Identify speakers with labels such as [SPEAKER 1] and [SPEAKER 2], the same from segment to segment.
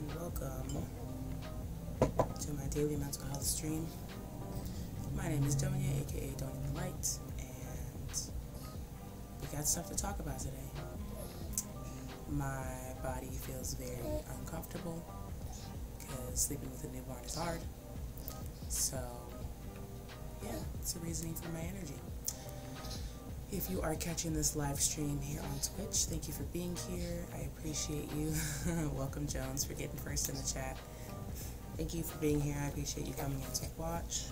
[SPEAKER 1] and welcome to my daily mental health stream. My name is Doña, aka Doña the Light, and we got stuff to talk about today. My body feels very uncomfortable because sleeping with a newborn is hard. So, yeah, it's a reasoning for my energy. If you are catching this live stream here on Twitch, thank you for being here. I appreciate you. Welcome, Jones, for getting first in the chat. Thank you for being here. I appreciate you coming in to watch.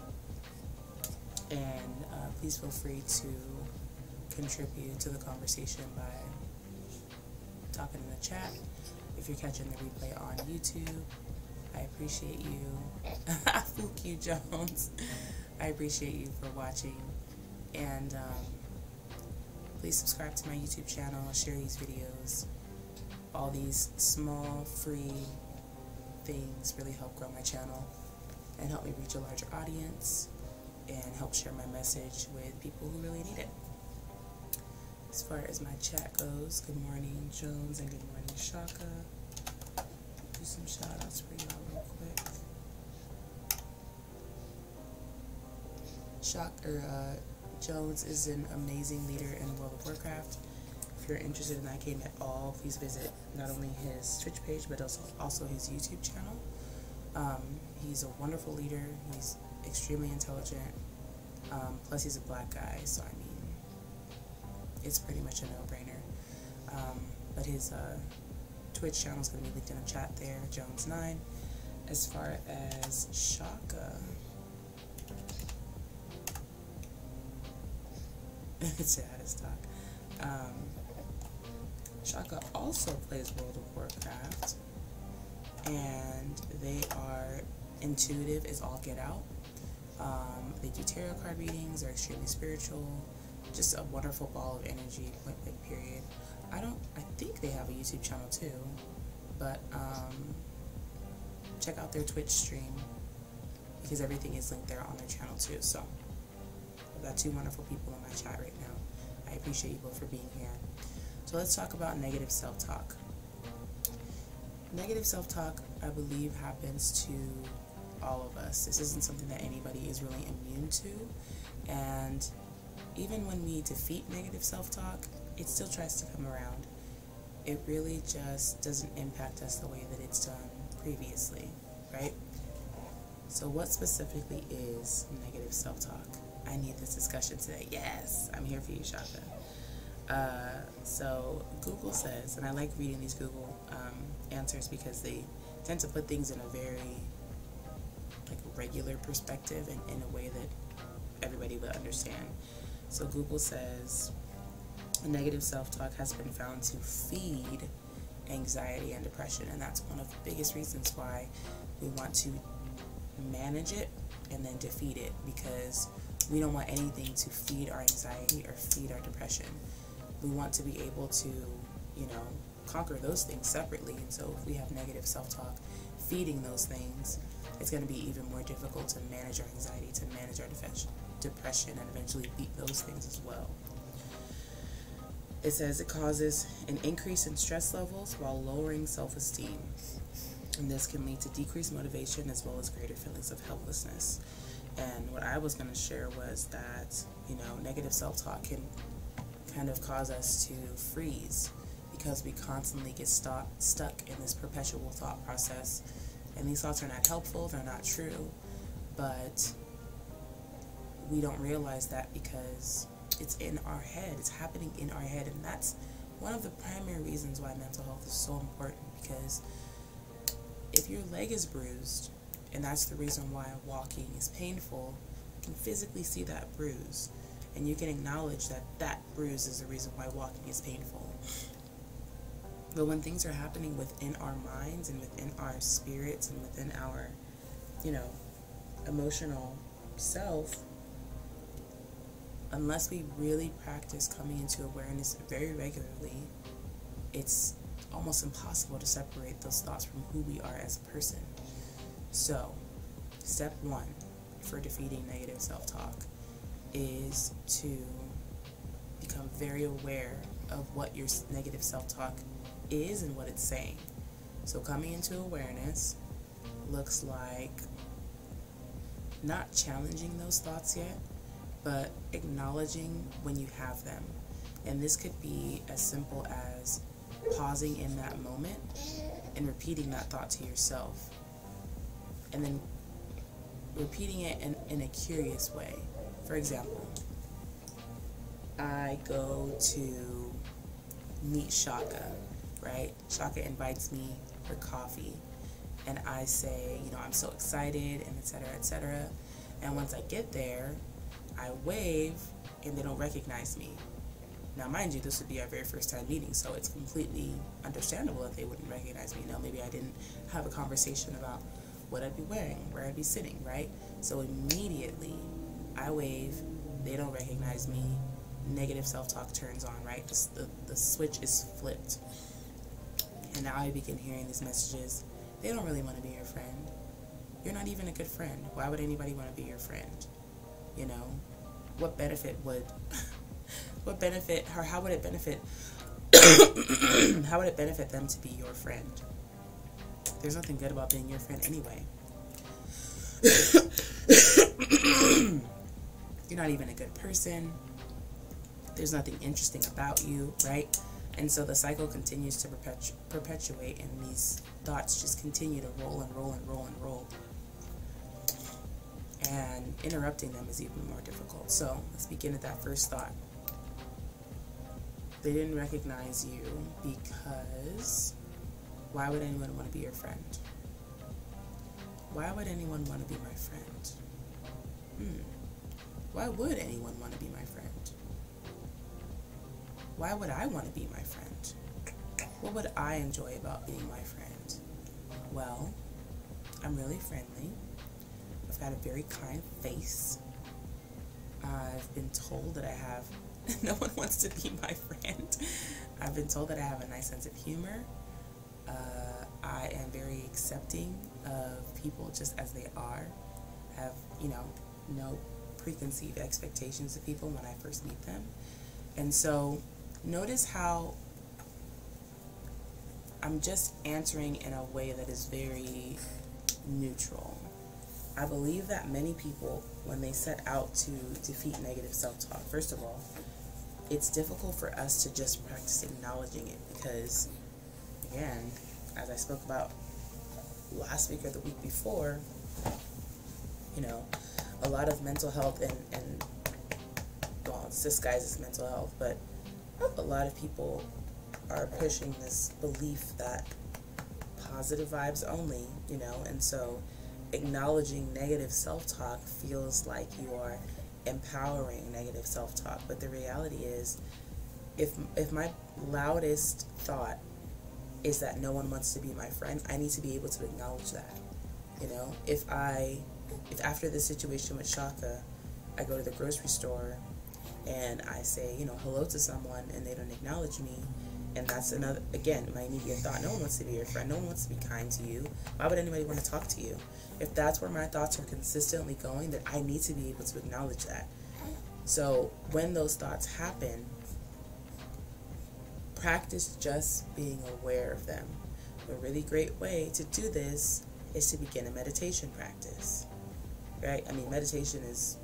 [SPEAKER 1] And please feel free to contribute to the conversation by talking in the chat. If you're catching the replay on YouTube, I appreciate you. Fook you, Jones. I appreciate you for watching. And please subscribe to my YouTube channel, share these videos. All these small, free things really help grow my channel and help me reach a larger audience and help share my message with people who really need it. As far as my chat goes, good morning, Jones, and good morning, Shaka. Do some shout outs for y'all real quick. Jones is an amazing leader in World of Warcraft. If you're interested in that game at all, please visit not only his Twitch page, but also his YouTube channel. He's a wonderful leader. He's extremely intelligent. Plus, he's a black guy, so I mean, it's pretty much a no-brainer. But his Twitch channel is going to be linked in the chat there, Jones9. As far as Shaka, it's sad as talk. Shaka also plays World of Warcraft, and they are intuitive as all get out. They do tarot card readings, they're extremely spiritual, just a wonderful ball of energy, point blank period. I think they have a YouTube channel too, but check out their Twitch stream because everything is linked there on their channel too. So I've got two wonderful people in my chat right now. I appreciate you both for being here. So let's talk about negative self-talk. Negative self-talk, I believe, happens to all of us. This isn't something that anybody is really immune to. And even when we defeat negative self-talk, it still tries to come around. It really just doesn't impact us the way that it's done previously, right? So what specifically is negative self-talk? I need this discussion today. Yes, I'm here for you, Shaka. So Google says, and I like reading these Google answers because they tend to put things in a very regular perspective and in a way that everybody would understand. So Google says, negative self-talk has been found to feed anxiety and depression, and that's one of the biggest reasons why we want to manage it and then defeat it, because we don't want anything to feed our anxiety or feed our depression. We want to be able to, conquer those things separately. And so if we have negative self-talk feeding those things, it's going to be even more difficult to manage our anxiety, to manage our depression, and eventually beat those things as well. It says it causes an increase in stress levels while lowering self-esteem. And this can lead to decreased motivation as well as greater feelings of helplessness. And what I was going to share was that, negative self-talk can kind of cause us to freeze because we constantly get stuck in this perpetual thought process. And these thoughts are not helpful, they're not true, but we don't realize that because it's in our head, it's happening in our head. And that's one of the primary reasons why mental health is so important, because if your leg is bruised, and that's the reason why walking is painful, you can physically see that bruise, and you can acknowledge that that bruise is the reason why walking is painful. But when things are happening within our minds and within our spirits and within our, emotional self, unless we really practice coming into awareness very regularly, it's almost impossible to separate those thoughts from who we are as a person. So, step one for defeating negative self-talk is to become very aware of what your negative self-talk is and what it's saying. So coming into awareness looks like not challenging those thoughts yet, but acknowledging when you have them. And this could be as simple as pausing in that moment and repeating that thought to yourself. And then repeating it in a curious way. For example, I go to meet Shaka, right? Shaka invites me for coffee. And I say, you know, I'm so excited, and etc., etc. And once I get there, I wave, and they don't recognize me. Now, mind you, this would be our very first time meeting, so it's completely understandable that they wouldn't recognize me. You know, maybe I didn't have a conversation about what I'd be wearing, where I'd be sitting, right? So immediately, I wave, they don't recognize me, negative self-talk turns on, right? The switch is flipped. And now I begin hearing these messages. They don't really want to be your friend. You're not even a good friend. Why would anybody want to be your friend? You know, what benefit would, what benefit, or how would it benefit, how would it benefit them to be your friend? There's nothing good about being your friend anyway. You're not even a good person. There's nothing interesting about you, right? And so the cycle continues to perpetuate, and these thoughts just continue to roll and roll and roll and roll. And interrupting them is even more difficult. So let's begin at that first thought. They didn't recognize you because why would anyone want to be your friend? Why would anyone want to be my friend? Why would anyone want to be my friend? Why would I want to be my friend? What would I enjoy about being my friend? Well, I'm really friendly. I've got a very kind face. I've been told that I have, no one wants to be my friend. I've been told that I have a nice sense of humor. I am very accepting of people just as they are. I have, you know, no preconceived expectations of people when I first meet them. And so notice how I'm just answering in a way that is very neutral. I believe that many people, when they set out to defeat negative self-talk, first of all, it's difficult for us to just practice acknowledging it because, again, as I spoke about last week or the week before, you know, a lot of mental health and well, it's disguised as mental health, but a lot of people are pushing this belief that positive vibes only, you know, and so acknowledging negative self-talk feels like you are empowering negative self-talk. But the reality is, if my loudest thought is that no one wants to be my friend, I need to be able to acknowledge that. You know, if after this situation with Shaka, I go to the grocery store and I say, you know, hello to someone and they don't acknowledge me, and that's another, again, my immediate thought, no one wants to be your friend, no one wants to be kind to you, why would anybody want to talk to you? If that's where my thoughts are consistently going, then I need to be able to acknowledge that. So when those thoughts happen, practice just being aware of them. A really great way to do this is to begin a meditation practice, right? I mean, meditation is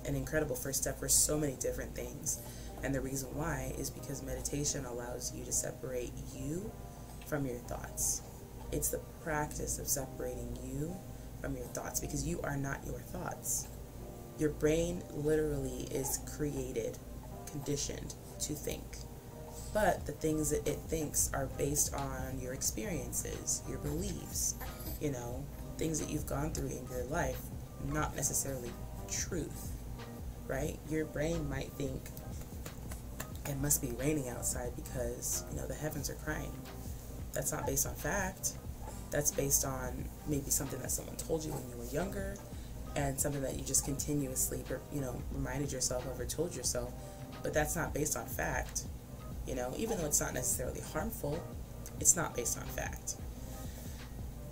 [SPEAKER 1] an incredible first step for so many different things. And the reason why is because meditation allows you to separate you from your thoughts. It's the practice of separating you from your thoughts, because you are not your thoughts. Your brain literally is created, conditioned to think. But the things that it thinks are based on your experiences, your beliefs, you know, things that you've gone through in your life, not necessarily truth, right? Your brain might think it must be raining outside because, you know, the heavens are crying. That's not based on fact. That's based on maybe something that someone told you when you were younger, and something that you just continuously, you know, reminded yourself of or told yourself. But that's not based on fact. You know, even though it's not necessarily harmful, it's not based on fact.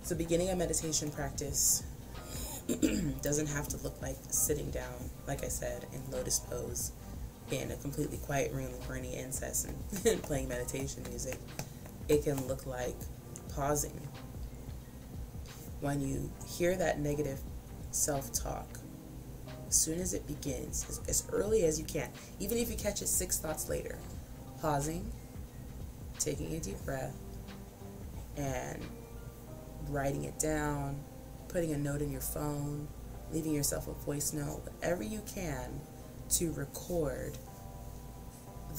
[SPEAKER 1] So beginning a meditation practice doesn't have to look like sitting down, like I said, in lotus pose in a completely quiet room, burning incense and playing meditation music. It can look like pausing. When you hear that negative self-talk, as soon as it begins, as early as you can, even if you catch it 6 thoughts later, pausing, taking a deep breath, and writing it down, putting a note in your phone, leaving yourself a voice note, whatever you can to record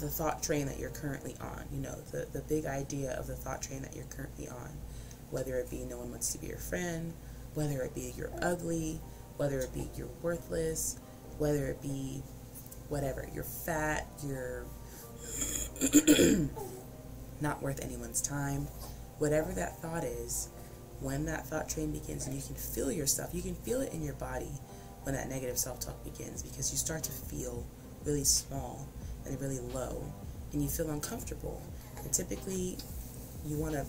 [SPEAKER 1] the thought train that you're currently on. You know, the big idea of the thought train that you're currently on. Whether it be no one wants to be your friend, whether it be you're ugly, whether it be you're worthless, whether it be whatever, you're fat, you're not worth anyone's time. Whatever that thought is, when that thought train begins, and you can feel yourself, you can feel it in your body when that negative self-talk begins, because you start to feel really small and really low, and you feel uncomfortable. And typically, you want to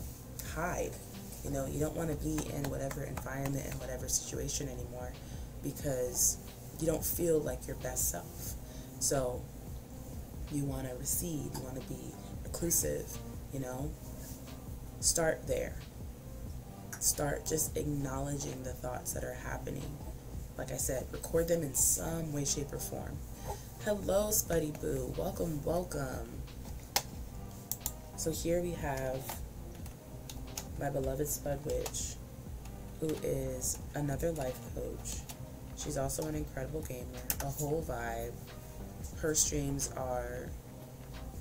[SPEAKER 1] hide. You know, you don't want to be in whatever environment and whatever situation anymore, because you don't feel like your best self. So you want to recede, you want to be reclusive, you know. Start there. Start just acknowledging the thoughts that are happening. Like I said, record them in some way, shape, or form. Hello, Spuddy Boo. Welcome, welcome. So here we have my beloved Spud Witch, who is another life coach. She's also an incredible gamer, a whole vibe. Her streams are...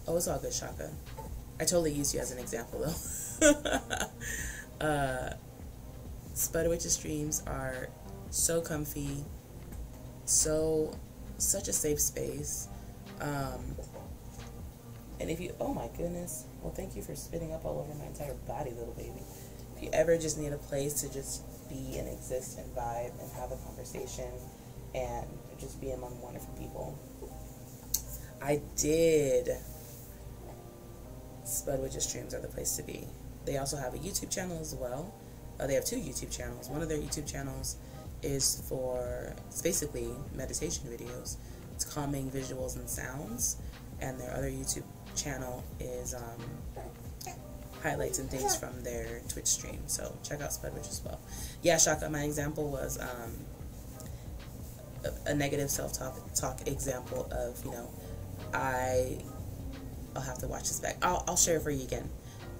[SPEAKER 1] Oh, it's all good, Shaka. I totally used you as an example, though. Spud Witch's streams are so comfy, such a safe space. And if you, oh my goodness, well, thank you for spitting up all over my entire body, little baby. If you ever just need a place to just be and exist and vibe and have a conversation and just be among wonderful people, I did. Spud Witch's streams are the place to be. They also have a YouTube channel as well. They have 2 YouTube channels. One of their YouTube channels is for, it's basically meditation videos. It's calming visuals and sounds. And their other YouTube channel is highlights and things from their Twitch stream. So check out Spud Witch as well. Yeah, Shaka, my example was a negative self-talk example of, you know, I'll have to watch this back. I'll share it for you again.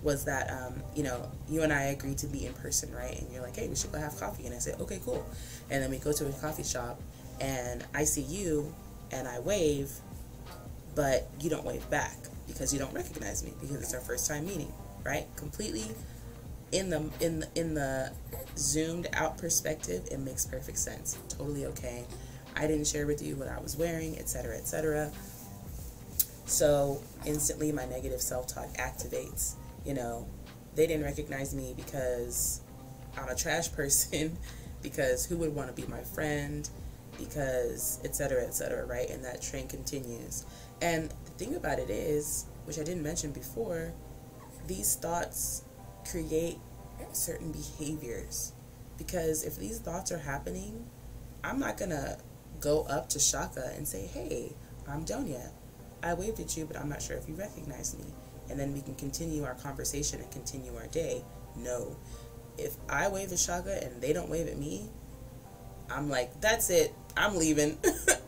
[SPEAKER 1] Was that, you know, you and I agreed to be in person, right? And you're like, hey, we should go have coffee. And I said, okay, cool. And then we go to a coffee shop, and I see you, and I wave, but you don't wave back because you don't recognize me, because it's our first time meeting, right? Completely in the zoomed out perspective, it makes perfect sense. Totally okay. I didn't share with you what I was wearing, etc., etc. So instantly my negative self-talk activates. You know, they didn't recognize me because I'm a trash person, because who would want to be my friend, because etc., etc., right? And that train continues. And the thing about it is, which I didn't mention before, these thoughts create certain behaviors. Because if these thoughts are happening, I'm not going to go up to Shaka and say, hey, I'm Doña. I waved at you, but I'm not sure if you recognize me. And then we can continue our conversation and continue our day. No. If I wave at Shaka and they don't wave at me, I'm like, that's it. I'm leaving.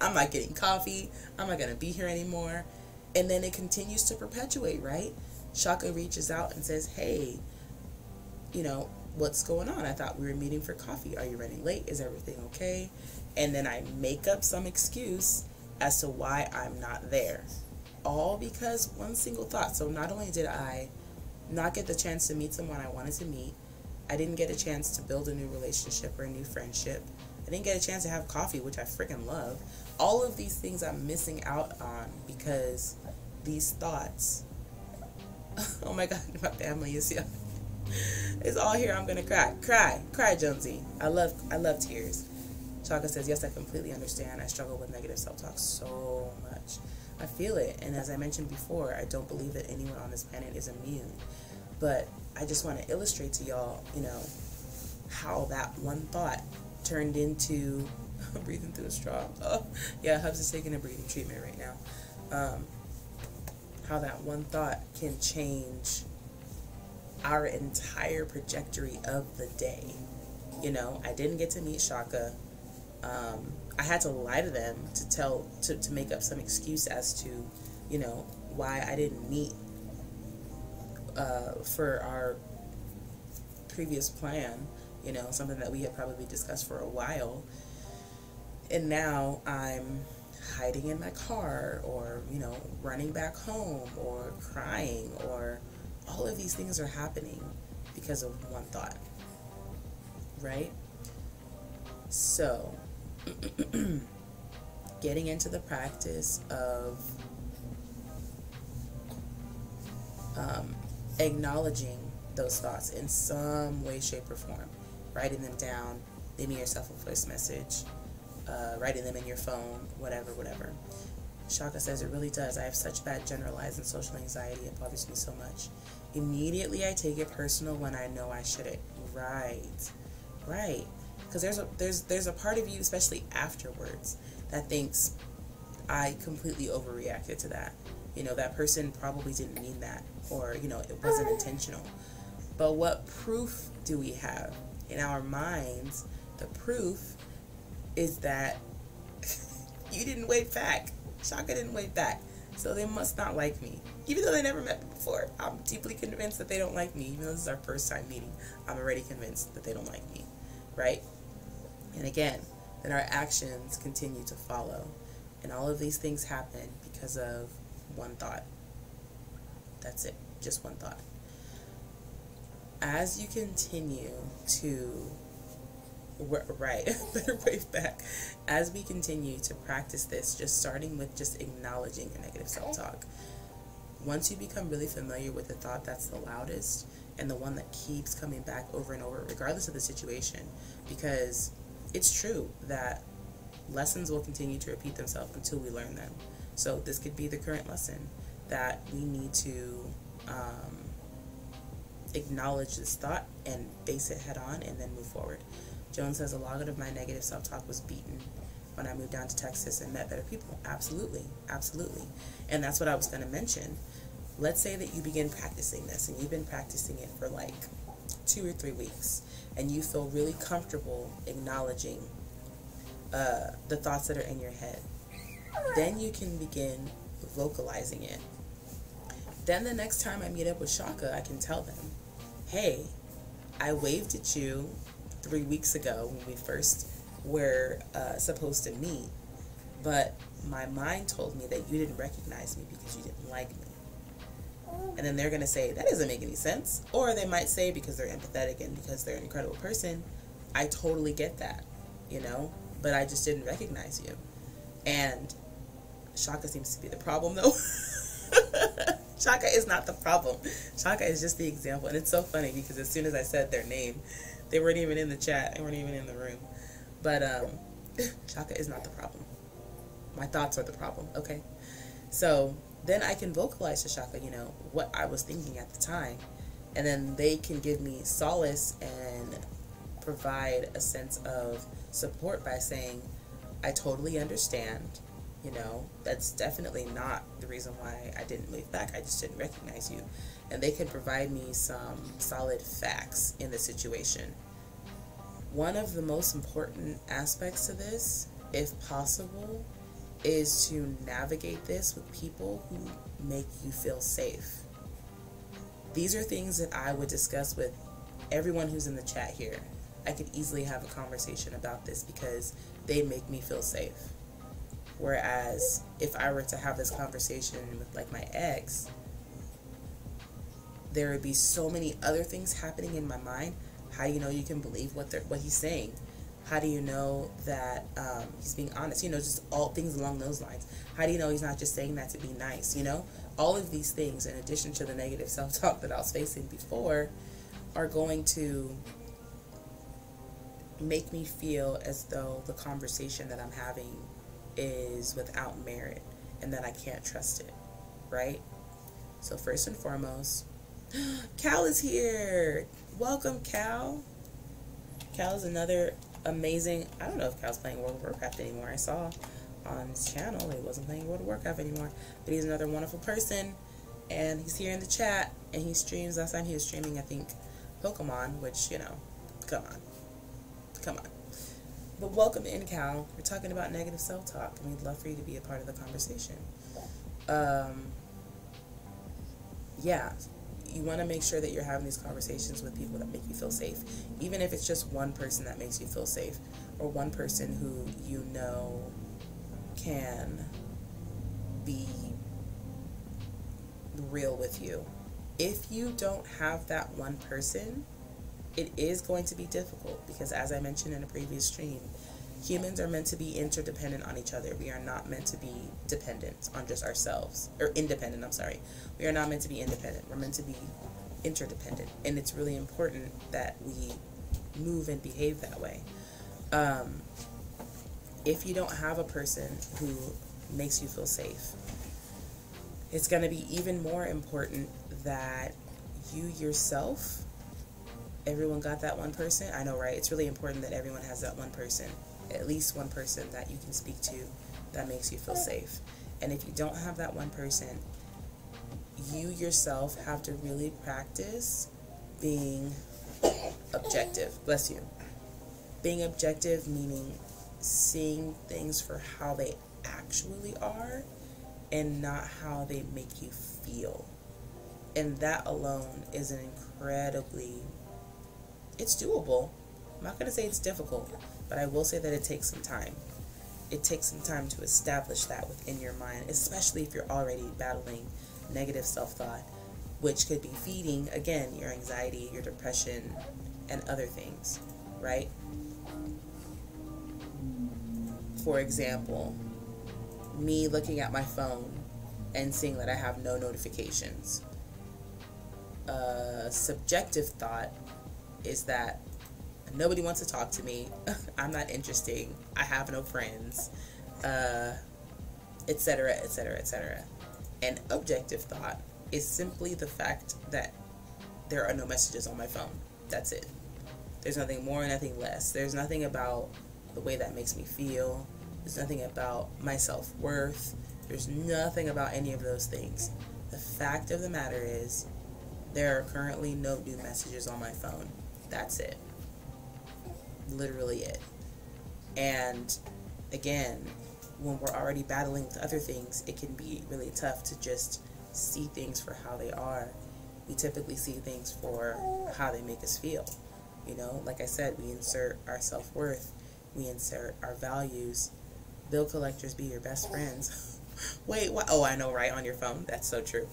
[SPEAKER 1] I'm not getting coffee. I'm not going to be here anymore. And then it continues to perpetuate, right? Shaka reaches out and says, hey, you know, what's going on? I thought we were meeting for coffee. Are you running late? Is everything okay? And then I make up some excuse as to why I'm not there. All because one single thought. So not only did I not get the chance to meet someone I wanted to meet, I didn't get a chance to build a new relationship or a new friendship. I didn't get a chance to have coffee, which I freaking love. All of these things I'm missing out on because these thoughts. Oh my God, my family is here. It's all here. I'm gonna cry, Jonesy. I love tears. Chaka says, yes, I completely understand. I struggle with negative self-talk so much. I feel it. And as I mentioned before, I don't believe that anyone on this planet is immune. But I just want to illustrate to y'all, you know, how that one thought turned into breathing through a straw. Oh, yeah, Hubs is taking a breathing treatment right now. How that one thought can change our entire trajectory of the day. You know, I didn't get to meet Shaka. I had to lie to them to make up some excuse as to, you know, why I didn't meet for our previous plan, you know, something that we had probably discussed for a while. And now I'm hiding in my car, or, you know, running back home, or crying, or all of these things are happening because of one thought, right? So getting into the practice of acknowledging those thoughts in some way, shape, or form, writing them down, leaving yourself a voice message, writing them in your phone, whatever. Shaka says, it really does. I have such bad generalized and social anxiety. It bothers me so much. Immediately I take it personal when I know I shouldn't. Right. Because there's a part of you, especially afterwards, that thinks, I completely overreacted to that. You know, that person probably didn't mean that, or, you know, it wasn't intentional. But what proof do we have? In our minds, the proof is that you didn't wave back. Shaka didn't wave back. So they must not like me. Even though they never met me before, I'm deeply convinced that they don't like me. Even though this is our first time meeting, I'm already convinced that they don't like me, right? And again, then our actions continue to follow. And all of these things happen because of one thought. That's it. Just one thought. As you continue to better wave back. As we continue to practice this, just starting with just acknowledging your negative self-talk. Once you become really familiar with the thought that's the loudest and the one that keeps coming back over and over, regardless of the situation, because it's true that lessons will continue to repeat themselves until we learn them. So this could be the current lesson, that we need to acknowledge this thought and face it head on and then move forward. Joan says, a lot of my negative self-talk was beaten when I moved down to Texas and met better people. Absolutely. And that's what I was going to mention. Let's say that you begin practicing this, and you've been practicing it for like 2 or 3 weeks, and you feel really comfortable acknowledging the thoughts that are in your head. Then you can begin vocalizing it. Then the next time I meet up with Shaka, I can tell them, hey, I waved at you 3 weeks ago when we first were supposed to meet, but my mind told me that you didn't recognize me because you didn't like me. And then they're going to say, that doesn't make any sense. Or they might say, because they're empathetic and because they're an incredible person, I totally get that, you know, but I just didn't recognize you. And Shaka seems to be the problem, though. Shaka is not the problem. Shaka is just the example. And it's so funny because as soon as I said their name, they weren't even in the chat. They weren't even in the room. But Shaka is not the problem. My thoughts are the problem, okay? So then I can vocalize to Shaka, you know, what I was thinking at the time. And then they can give me solace and provide a sense of support by saying, I totally understand. You know, that's definitely not the reason why I didn't wave back. I just didn't recognize you. And they can provide me some solid facts in the situation. One of the most important aspects to this, if possible, is to navigate this with people who make you feel safe. These are things that I would discuss with everyone who's in the chat here. I could easily have a conversation about this because they make me feel safe. Whereas if I were to have this conversation with like my ex, there would be so many other things happening in my mind. How do you know you can believe what he's saying? How do you know that he's being honest? You know, just all things along those lines. How do you know he's not just saying that to be nice? You know, all of these things, in addition to the negative self-talk that I was facing before, are going to make me feel as though the conversation that I'm having is without merit and that I can't trust it, right? So first and foremost, Cal is here. Welcome, Cal. Cal is another amazing, I don't know if Cal's playing World of Warcraft anymore. I saw on his channel he wasn't playing World of Warcraft anymore, but he's another wonderful person. And he's here in the chat, and he streams. Last time he was streaming, I think, Pokemon, which, you know, come on. But welcome in, Cal. We're talking about negative self-talk, and we'd love for you to be a part of the conversation. Yeah, you want to make sure that you're having these conversations with people that make you feel safe, even if it's just one person that makes you feel safe, or one person who you know can be real with you. If you don't have that one person, it is going to be difficult, because as I mentioned in a previous stream, humans are meant to be interdependent on each other. We are not meant to be dependent on just ourselves, or independent, I'm sorry. We are not meant to be independent. We're meant to be interdependent, and it's really important that we move and behave that way. If you don't have a person who makes you feel safe, it's going to be even more important that you yourself, everyone got that one person? I know, right? It's really important that everyone has that one person, at least one person that you can speak to that makes you feel safe. And if you don't have that one person, you yourself have to really practice being objective. Bless you. Being objective meaning seeing things for how they actually are and not how they make you feel. And that alone is an incredibly, it's doable. I'm not going to say it's difficult, but I will say that it takes some time. It takes some time to establish that within your mind, especially if you're already battling negative self-thought, which could be feeding, again, your anxiety, your depression, and other things, right? For example, me looking at my phone and seeing that I have no notifications. Subjective thought is that nobody wants to talk to me, I'm not interesting, I have no friends, etc., etc., etc. And objective thought is simply the fact that there are no messages on my phone. That's it. There's nothing more, nothing less. There's nothing about the way that makes me feel. There's nothing about my self-worth. There's nothing about any of those things. The fact of the matter is there are currently no new messages on my phone. That's it. Literally it. And again, when we're already battling with other things, it can be really tough to just see things for how they are. We typically see things for how they make us feel. You know, like I said, we insert our self-worth, we insert our values. Bill collectors be your best friends. Wait, what? Oh, I know, right? On your phone. That's so true.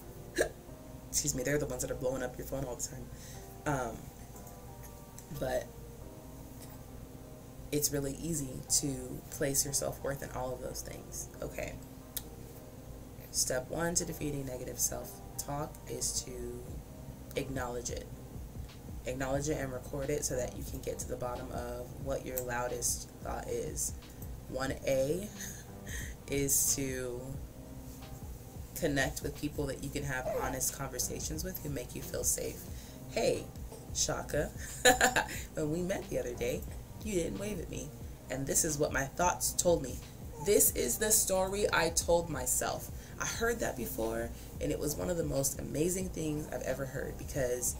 [SPEAKER 1] Excuse me, they're the ones that are blowing up your phone all the time. But it's really easy to place your self-worth in all of those things. Okay. Step 1 to defeating negative self-talk is to acknowledge it. Acknowledge it and record it so that you can get to the bottom of what your loudest thought is. 1A is to connect with people that you can have honest conversations with who make you feel safe. Hey, Shaka, when we met the other day, you didn't wave at me. And this is what my thoughts told me. This is the story I told myself. I heard that before, and it was one of the most amazing things I've ever heard, because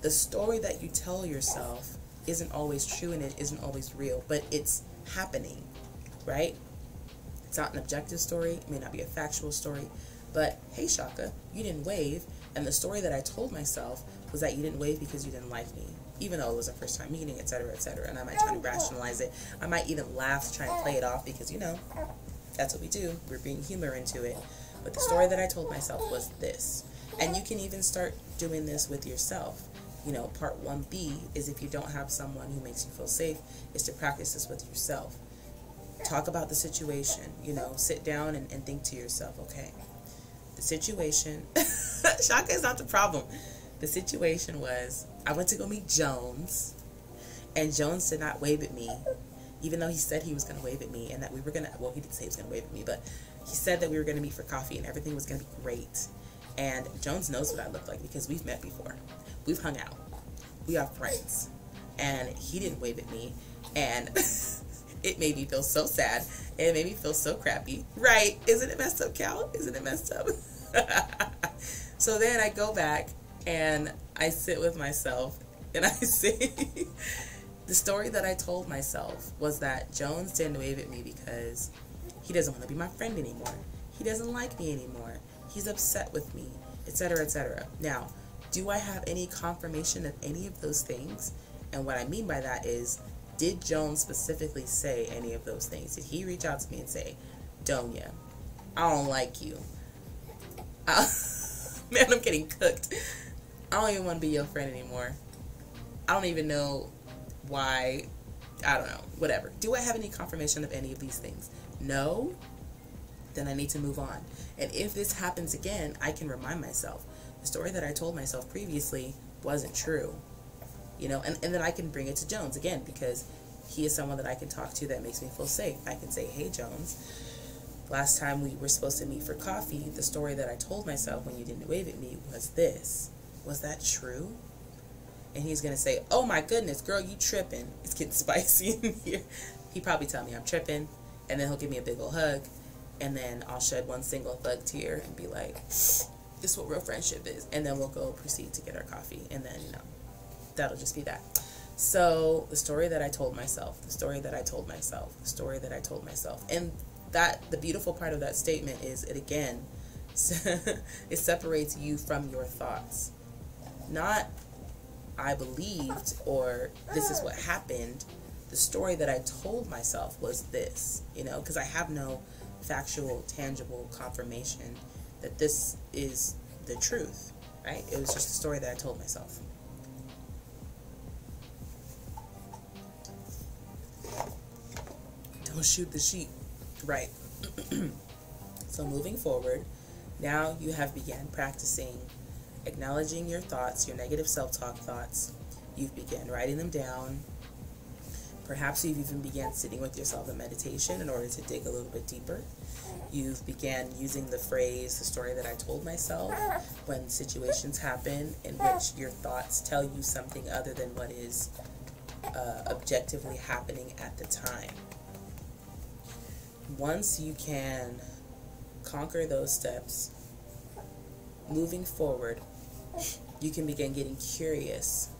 [SPEAKER 1] the story that you tell yourself isn't always true and it isn't always real, but it's happening, right? It's not an objective story. It may not be a factual story, but hey, Shaka, you didn't wave, and the story that I told myself was that you didn't wave because you didn't like me, even though it was a first time meeting, etc., etc. And I might try to rationalize it. I might even laugh to try and play it off because, you know, that's what we do. We're bringing humor into it. But the story that I told myself was this. And you can even start doing this with yourself. You know, part 1B is, if you don't have someone who makes you feel safe, is to practice this with yourself. Talk about the situation, you know, sit down and think to yourself, okay, the situation, Shaka is not the problem. The situation was, I went to go meet Jones, and Jones did not wave at me, even though he said he was going to wave at me, and that we were going to, well, he didn't say he was going to wave at me, but he said that we were going to meet for coffee, and everything was going to be great. And Jones knows what I look like, because we've met before. We've hung out. We are friends. And he didn't wave at me, and it made me feel so sad. It made me feel so crappy. Right? Isn't it messed up, Cal? Isn't it messed up? So then I go back and I sit with myself and I say, the story that I told myself was that Jones didn't wave at me because he doesn't want to be my friend anymore. He doesn't like me anymore. He's upset with me, etc., etc. Now, do I have any confirmation of any of those things? And what I mean by that is, did Jones specifically say any of those things? Did he reach out to me and say, Doña, I don't like you. Man, I'm getting cooked. I don't even want to be your friend anymore. I don't even know why. I don't know. Whatever. Do I have any confirmation of any of these things? No? Then I need to move on. And if this happens again, I can remind myself, the story that I told myself previously wasn't true. You know, and then I can bring it to Jones again, because he is someone that I can talk to that makes me feel safe. I can say, hey, Jones, last time we were supposed to meet for coffee, the story that I told myself when you didn't wave at me was this. Was that true? And he's going to say, oh my goodness, girl, you tripping. It's getting spicy in here. He probably tell me I'm tripping, and then he'll give me a big old hug, and then I'll shed one single thug tear and be like, this is what real friendship is. And then we'll go proceed to get our coffee, and then, you know, that'll just be that. So the story that I told myself, the story that I told myself, the story that I told myself. And that, the beautiful part of that statement is, it again, it separates you from your thoughts. Not, I believed, or this is what happened. The story that I told myself was this, you know, because I have no factual, tangible confirmation that this is the truth, right? It was just a story that I told myself. Don't shoot the sheep. Right. So moving forward, now you have began practicing acknowledging your thoughts, your negative self-talk thoughts. You've began writing them down. Perhaps you've even began sitting with yourself in meditation in order to dig a little bit deeper. You've began using the phrase, the story that I told myself, when situations happen in which your thoughts tell you something other than what is objectively happening at the time. Once you can conquer those steps, moving forward, you can begin getting curious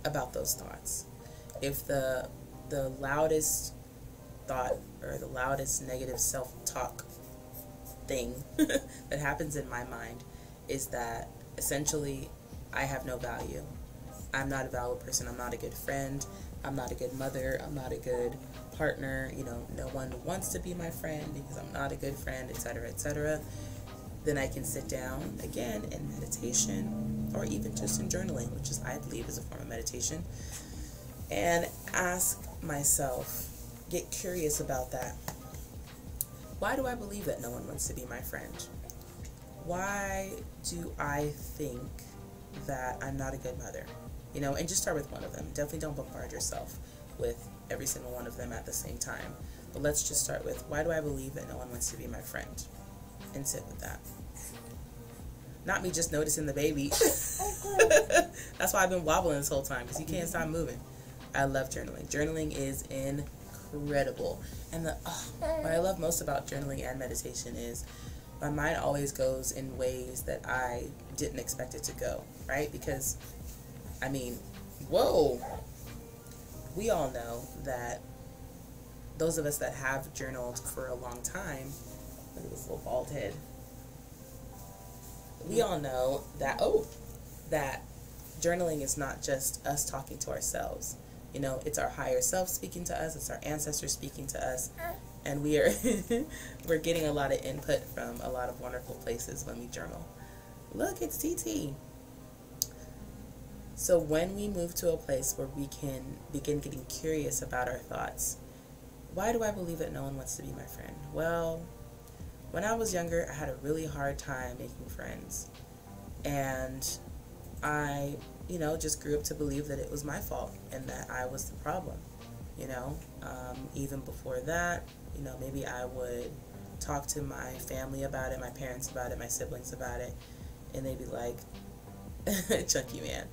[SPEAKER 1] about those thoughts. If the loudest thought or the loudest negative self-talk thing that happens in my mind is that essentially I have no value. I'm not a valuable person. I'm not a good friend. I'm not a good mother. I'm not a good partner. You know, no one wants to be my friend because I'm not a good friend, etc., etc. Then I can sit down again in meditation, or even just in journaling, which is, I believe, is a form of meditation, and ask myself, get curious about that. Why do I believe that no one wants to be my friend? Why do I think that I'm not a good mother? You know, and just start with one of them. Definitely don't bombard yourself with every single one of them at the same time. But let's just start with, why do I believe that no one wants to be my friend? And sit with that. Not me just noticing the baby. That's why I've been wobbling this whole time, because you can't stop moving. I love journaling. Journaling is incredible. And what I love most about journaling and meditation is my mind always goes in ways that I didn't expect it to go, right? Because, I mean, whoa. We all know that those of us that have journaled for a long time, look at this little bald head. We all know that, that journaling is not just us talking to ourselves. You know, it's our higher self speaking to us, it's our ancestors speaking to us, and we are we're getting a lot of input from a lot of wonderful places when we journal. Look, it's TT. So when we move to a place where we can begin getting curious about our thoughts, why do I believe that no one wants to be my friend? Well, when I was younger, I had a really hard time making friends. And I, you know, just grew up to believe that it was my fault and that I was the problem, you know. Even before that, you know, maybe I would talk to my family about it, my parents about it, my siblings about it, and they'd be like, Chunky man.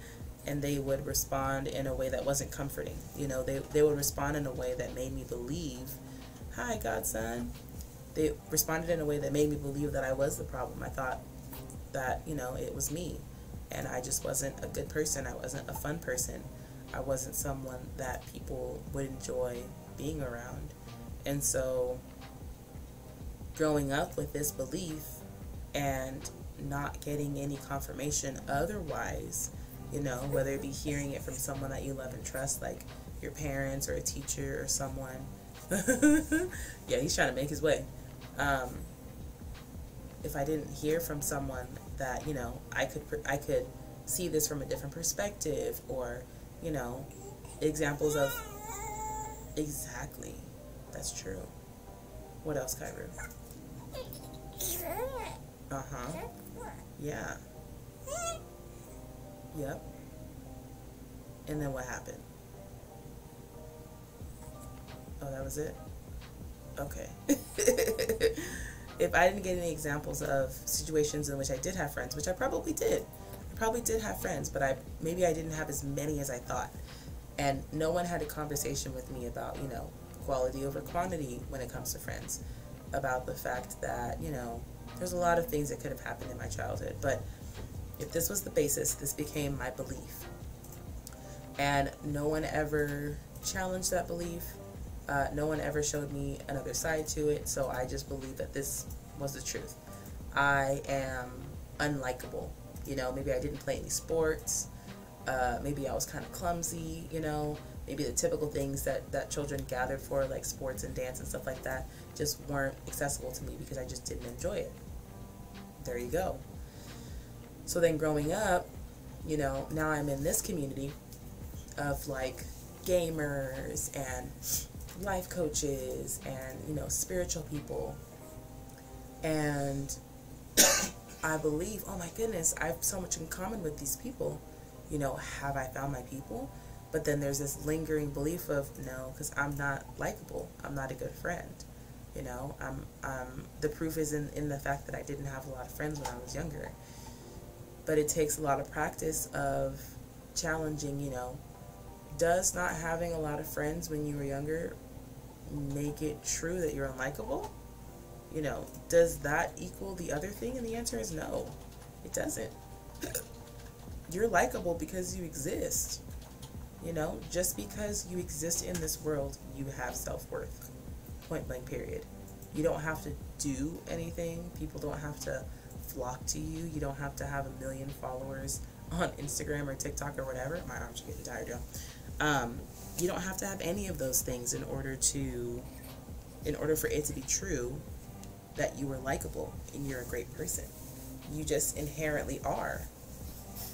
[SPEAKER 1] And they would respond in a way that wasn't comforting. You know, they would respond in a way that made me believe, hi, godson. They responded in a way that made me believe that I was the problem. I thought, that, you know, it was me. And I just wasn't a good person. I wasn't a fun person. I wasn't someone that people would enjoy being around. And so growing up with this belief and not getting any confirmation otherwise, you know, whether it be hearing it from someone that you love and trust, like your parents or a teacher or someone. Yeah, he's trying to make his way. If I didn't hear from someone that, you know, I could see this from a different perspective, or, you know, examples of, exactly, that's true. What else, Kyru? Yeah. Yep. And then what happened? Oh, that was it? Okay. If I didn't get any examples of situations in which I did have friends, which I probably did. I probably did have friends, but maybe I didn't have as many as I thought. And no one had a conversation with me about, you know, quality over quantity when it comes to friends. About the fact that, you know, there's a lot of things that could have happened in my childhood. But if this was the basis, this became my belief. And no one ever challenged that belief. No one ever showed me another side to it, so I just believed that this was the truth. I am unlikable. You know, maybe I didn't play any sports. Maybe I was kind of clumsy, you know. Maybe the typical things that children gathered for, like sports and dance and stuff like that, just weren't accessible to me because I just didn't enjoy it. There you go. So then growing up, you know, now I'm in this community of like gamers and life coaches and, you know, spiritual people. And I believe, oh my goodness, I have so much in common with these people. You know, have I found my people? But then there's this lingering belief of, no, because I'm not likable. I'm not a good friend. You know, the proof is in the fact that I didn't have a lot of friends when I was younger. But it takes a lot of practice of challenging, you know, does not having a lot of friends when you were younger make it true that you're unlikable? You know, does that equal the other thing? And the answer is no, it doesn't. You're likable because you exist. You know, just because you exist in this world, you have self-worth. Point blank, period. You don't have to do anything. People don't have to flock to you. You don't have to have 1 million followers on Instagram or TikTok or whatever. My arms are getting tired, y'all. You don't have to have any of those things in order for it to be true that you are likable and you're a great person. You just inherently are.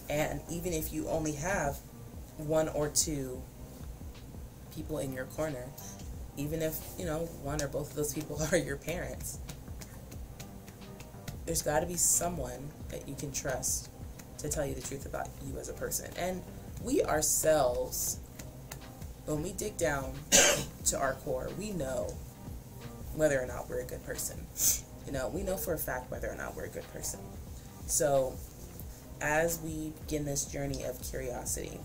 [SPEAKER 1] And even if you only have 1 or 2 people in your corner, even if, you know, 1 or both of those people are your parents, there's got to be someone that you can trust to tell you the truth about you as a person. And we ourselves, when we dig down to our core, we know whether or not we're a good person. You know, we know for a fact whether or not we're a good person. So as we begin this journey of curiosity,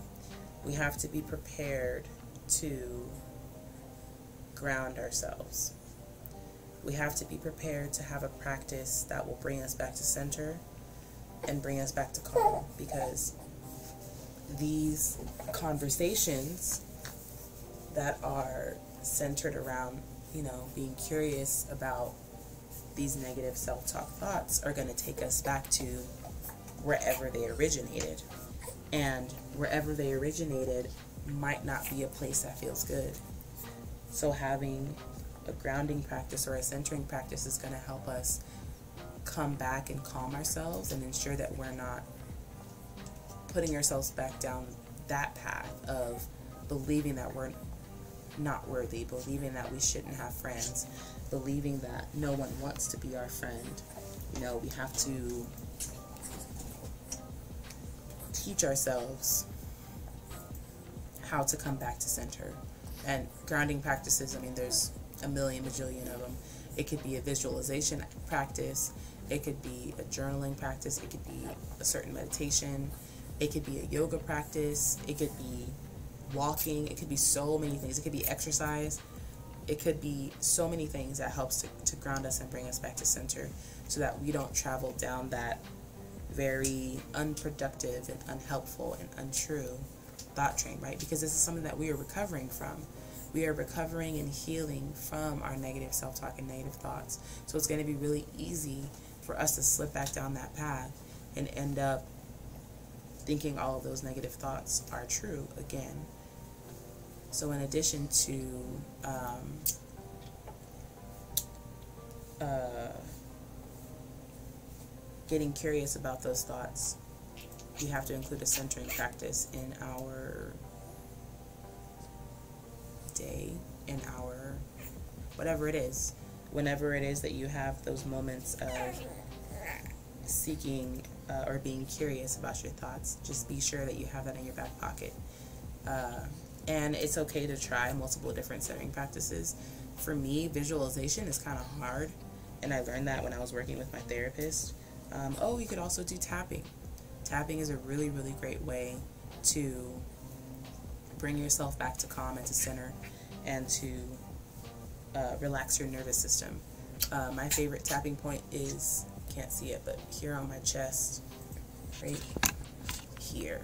[SPEAKER 1] we have to be prepared to ground ourselves. We have to be prepared to have a practice that will bring us back to center and bring us back to calm, because these conversations that are centered around, you know, being curious about these negative self-talk thoughts are going to take us back to wherever they originated. And wherever they originated might not be a place that feels good. So having a grounding practice or a centering practice is going to help us come back and calm ourselves and ensure that we're not putting ourselves back down that path of believing that we're not worthy, believing that we shouldn't have friends, believing that no one wants to be our friend. You know, we have to teach ourselves how to come back to center. And grounding practices, I mean, there's a million bajillion of them. It could be a visualization practice, it could be a journaling practice, it could be a certain meditation, it could be a yoga practice, it could be walking, it could be so many things, it could be exercise, it could be so many things that helps to ground us and bring us back to center, so that we don't travel down that very unproductive and unhelpful and untrue thought train, right? Because this is something that we are recovering from. We are recovering and healing from our negative self-talk and negative thoughts. So it's going to be really easy for us to slip back down that path and end up thinking all of those negative thoughts are true again. So in addition to getting curious about those thoughts, we have to include a centering practice in our day, in our whatever it is. Whenever it is that you have those moments of seeking or being curious about your thoughts, just be sure that you have that in your back pocket. And it's okay to try multiple different centering practices. For me, visualization is kind of hard, and I learned that when I was working with my therapist. You could also do tapping. Tapping is a really, really great way to bring yourself back to calm and to center and to relax your nervous system. My favorite tapping point is, can't see it, but here on my chest, right here,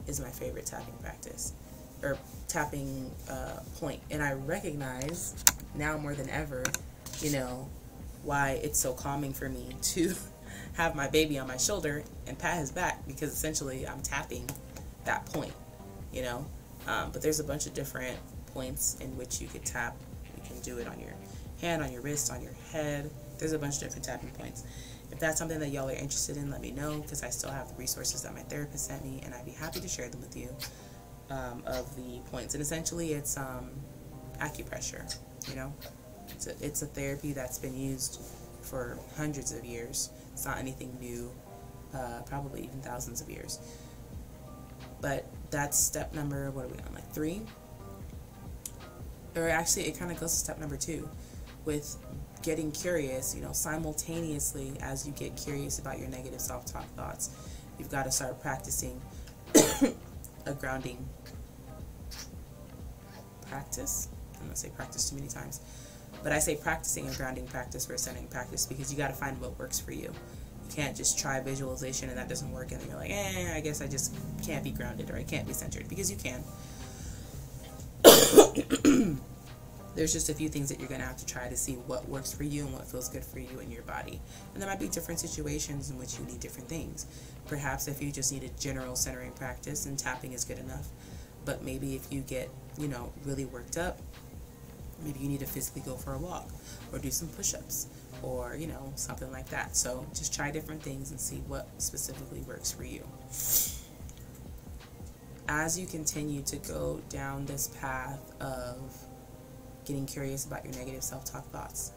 [SPEAKER 1] is my favorite tapping practice, or tapping point. And I recognize now more than ever, why it's so calming for me to have my baby on my shoulder and pat his back, because essentially I'm tapping that point, but there's a bunch of different points in which you could tap. You can do it on your hand, on your wrist, on your head. There's a bunch of different tapping points. If that's something that y'all are interested in, let me know, because I still have the resources that my therapist sent me, and I'd be happy to share them with you, of the points. And essentially it's acupressure, it's a therapy that's been used for hundreds of years. It's not anything new, probably even thousands of years. But that's step number, what are we on, like 3? Or actually, it kind of goes to step number 2, with getting curious, simultaneously as you get curious about your negative self-talk thoughts, you've got to start practicing a grounding practice. I'm going to say practice too many times, but I say practicing a grounding practice or a centering practice, because you got to find what works for you. You can't just try visualization and that doesn't work, and then you're like, I guess I just can't be grounded, or I can't be centered, because you can. There's just a few things that you're going to have to try to see what works for you and what feels good for you in your body. And there might be different situations in which you need different things. Perhaps if you just need a general centering practice, and tapping is good enough. But maybe if you get, really worked up, maybe you need to physically go for a walk, or do some push-ups, or, something like that. So just try different things and see what specifically works for you. As you continue to go down this path of getting curious about your negative self-talk thoughts,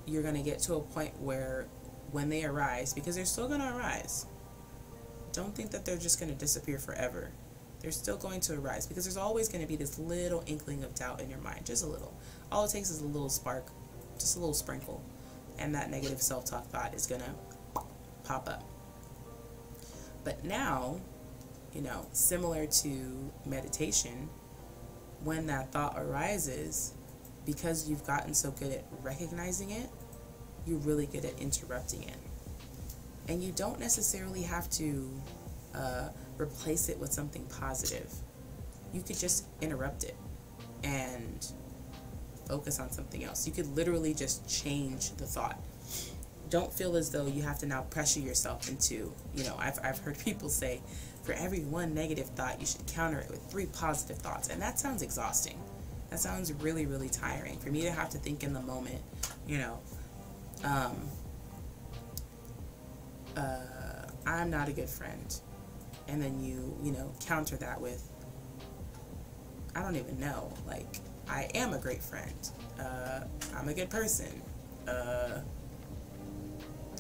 [SPEAKER 1] you're going to get to a point where when they arise, because they're still going to arise, don't think that they're just going to disappear forever. They're still going to arise, because there's always going to be this little inkling of doubt in your mind, just a little. All it takes is a little spark, just a little sprinkle, and that negative self-talk thought is going to pop up. But now, similar to meditation, when that thought arises, because you've gotten so good at recognizing it, you're really good at interrupting it. And you don't necessarily have to replace it with something positive. You could just interrupt it and focus on something else. You could literally just change the thought. Don't feel as though you have to now pressure yourself into, I've heard people say, for every one negative thought, you should counter it with 3 positive thoughts. And that sounds exhausting. That sounds really, really tiring. For me to have to think in the moment, I'm not a good friend. And then you counter that with, I don't even know, like, I am a great friend. I'm a good person.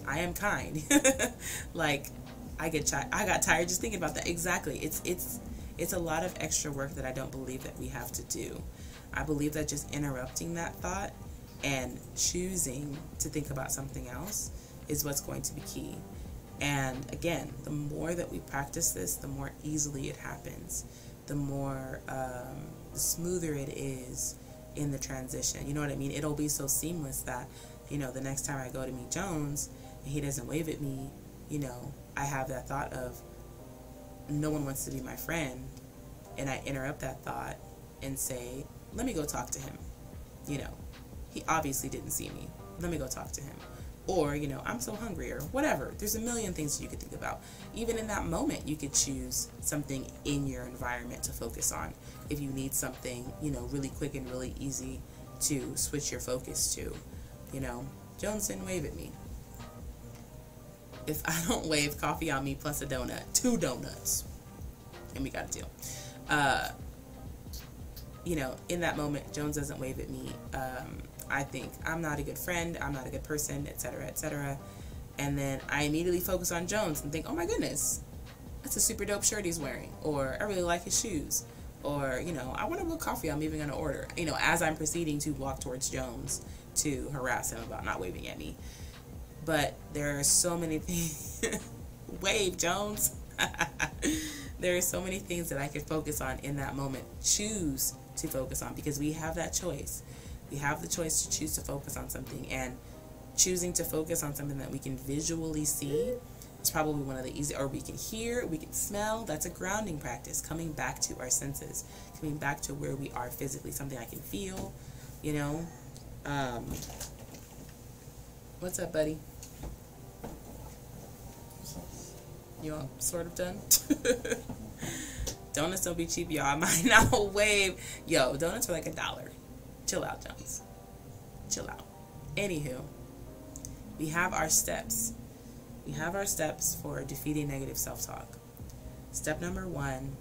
[SPEAKER 1] I am kind. Like, I got tired just thinking about that. Exactly. It's a lot of extra work that I don't believe that we have to do. I believe that just interrupting that thought and choosing to think about something else is what's going to be key. And again, the more that we practice this, the more easily it happens. The more, the smoother it is in the transition. You know what I mean? It'll be so seamless that, the next time I go to meet Jones and he doesn't wave at me, you know, I have that thought of no one wants to be my friend, and I interrupt that thought and say, let me go talk to him. You know, he obviously didn't see me. Let me go talk to him. Or, you know, I'm so hungry, or whatever. There's a million things you could think about. Even in that moment, you could choose something in your environment to focus on. If you need something, you know, really quick and really easy to switch your focus to. You know, Jones didn't wave at me. If I don't wave, coffee on me plus a donut. 2 donuts. And we got a deal. You know, in that moment, Jones doesn't wave at me. I think I'm not a good friend, I'm not a good person, etc., etc. And then I immediately focus on Jones and think, oh my goodness, that's a super dope shirt he's wearing. Or I really like his shoes. Or, you know, I want a real coffee, I'm even going to order. You know, as I'm proceeding to walk towards Jones to harass him about not waving at me. But there are so many things. Wave, Jones. There are so many things that I could focus on in that moment. Choose to focus on, because we have that choice. We have the choice to choose to focus on something, and choosing to focus on something that we can visually see is probably one of the easy, or we can hear, we can smell. That's a grounding practice, coming back to our senses, coming back to where we are physically, something I can feel, you know. What's up, buddy? You all sort of done? Donuts don't be cheap, y'all. I might not wave. Yo, donuts are like $1. Chill out, Jones. Chill out. Anywho, we have our steps. We have our steps for defeating negative self-talk. Step number 1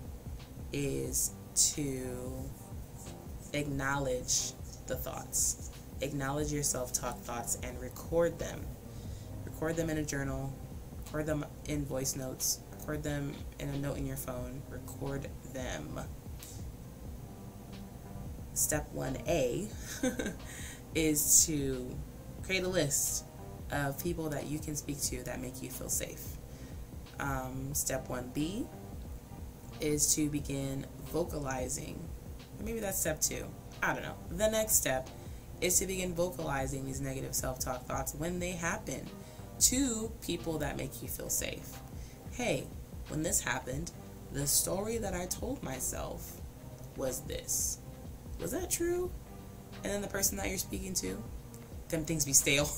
[SPEAKER 1] is to acknowledge the thoughts. Acknowledge your self-talk thoughts and record them. Record them in a journal. Record them in voice notes. Record them in a note in your phone. Record them. Step 1A is to create a list of people that you can speak to that make you feel safe. Step 1B is to begin vocalizing, or maybe that's step 2. I don't know. The next step is to begin vocalizing these negative self-talk thoughts when they happen to people that make you feel safe. Hey, when this happened, the story that I told myself was this. Was that true? And then the person that you're speaking to, them things be stale.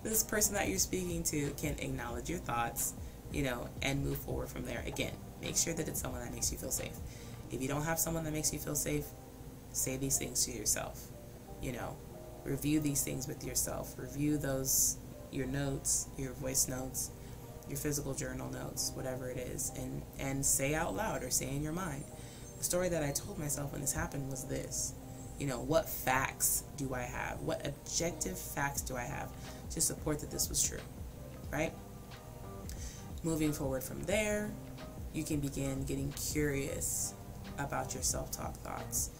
[SPEAKER 1] This person that you're speaking to can acknowledge your thoughts, you know, and move forward from there. Again, make sure that it's someone that makes you feel safe. If you don't have someone that makes you feel safe, say these things to yourself. You know, review these things with yourself. Review those, your notes, your voice notes, your physical journal notes, whatever it is, and say out loud or say in your mind, the story that I told myself when this happened was this. You know, what facts do I have? What objective facts do I have to support that this was true, right? Moving forward from there, you can begin getting curious about your self-talk thoughts.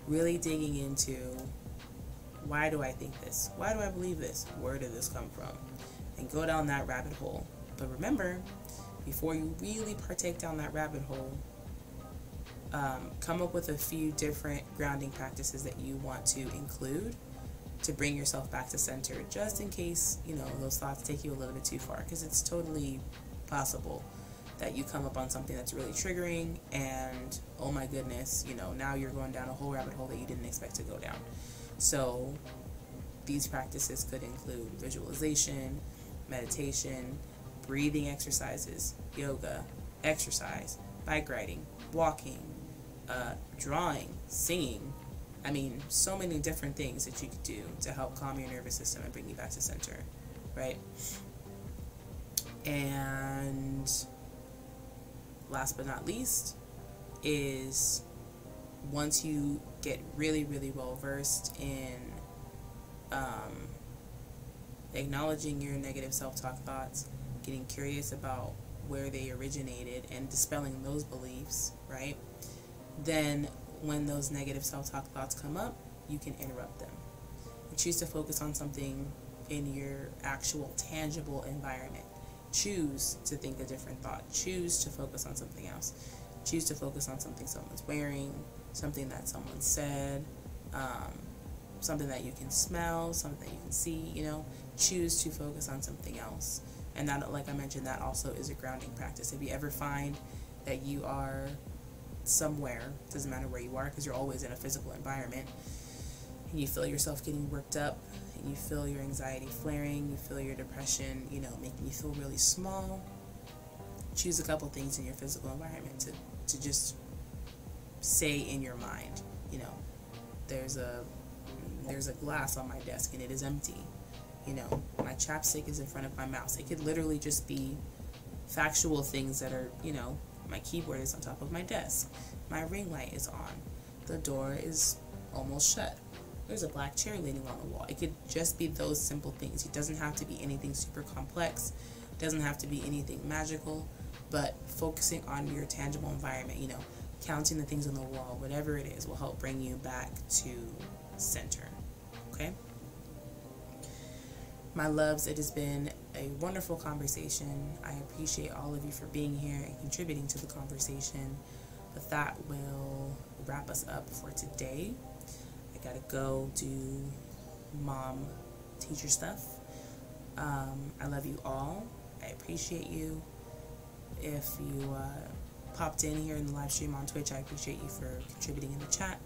[SPEAKER 1] Really digging into, why do I think this? Why do I believe this? Where did this come from? And go down that rabbit hole. But remember, before you really partake down that rabbit hole, come up with a few different grounding practices that you want to include to bring yourself back to center, just in case, you know, those thoughts take you a little bit too far, because it's totally possible that you come up on something that's really triggering and, oh my goodness, you know, now you're going down a whole rabbit hole that you didn't expect to go down. So these practices could include visualization, meditation, breathing exercises, yoga, exercise, bike riding, walking, drawing, singing. I mean, so many different things that you could do to help calm your nervous system and bring you back to center, right? And last but not least is, once you get really, really well versed in acknowledging your negative self-talk thoughts, getting curious about where they originated and dispelling those beliefs, right? Then when those negative self-talk thoughts come up, you can interrupt them. You choose to focus on something in your actual tangible environment. Choose to think a different thought. Choose to focus on something else. Choose to focus on something someone's wearing, something that someone said, something that you can smell, something that you can see, you know, choose to focus on something else. And that, like I mentioned, that also is a grounding practice. If you ever find that you are somewhere, doesn't matter where you are, because you're always in a physical environment, and you feel yourself getting worked up, and you feel your anxiety flaring, you feel your depression, you know, making you feel really small, choose a couple things in your physical environment to just say in your mind, you know, there's a glass on my desk and it is empty. You know, my chapstick is in front of my mouse. It could literally just be factual things that are, you know, my keyboard is on top of my desk. My ring light is on. The door is almost shut. There's a black chair leaning on the wall. It could just be those simple things. It doesn't have to be anything super complex. It doesn't have to be anything magical. But focusing on your tangible environment, you know, counting the things on the wall, whatever it is, will help bring you back to center. Okay? My loves, it has been a wonderful conversation. I appreciate all of you for being here and contributing to the conversation. But that will wrap us up for today. I gotta go do mom teacher stuff. I love you all. I appreciate you. If you popped in here in the live stream on Twitch, I appreciate you for contributing in the chat.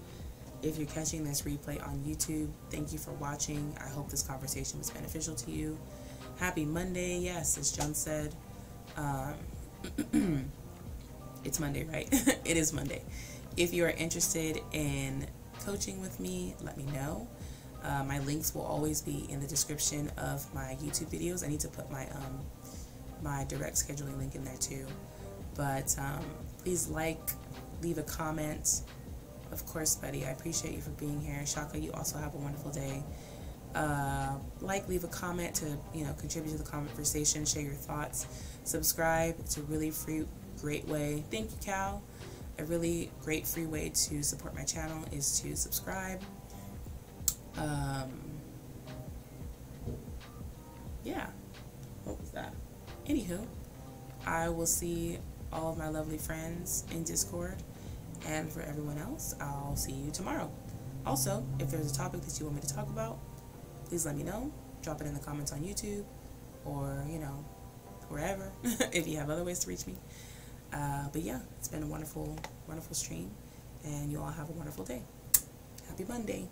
[SPEAKER 1] If you're catching this replay on YouTube, thank you for watching. I hope this conversation was beneficial to you. Happy Monday. Yes, as Joan said, it's Monday, right? It is Monday. If you are interested in coaching with me, let me know. My links will always be in the description of my YouTube videos. I need to put my my direct scheduling link in there too. But please leave a comment. Of course, Betty, I appreciate you for being here. Shaka, you also have a wonderful day. Leave a comment to, you know, contribute to the conversation, share your thoughts. Subscribe. It's a really free, great way. Thank you, Cal. A really great free way to support my channel is to subscribe. Yeah. What was that? Anywho, I will see all of my lovely friends in Discord. And for everyone else, I'll see you tomorrow. Also, if there's a topic that you want me to talk about, please let me know. Drop it in the comments on YouTube or, you know, wherever, if you have other ways to reach me. But yeah, it's been a wonderful, wonderful stream, and you all have a wonderful day. Happy Monday.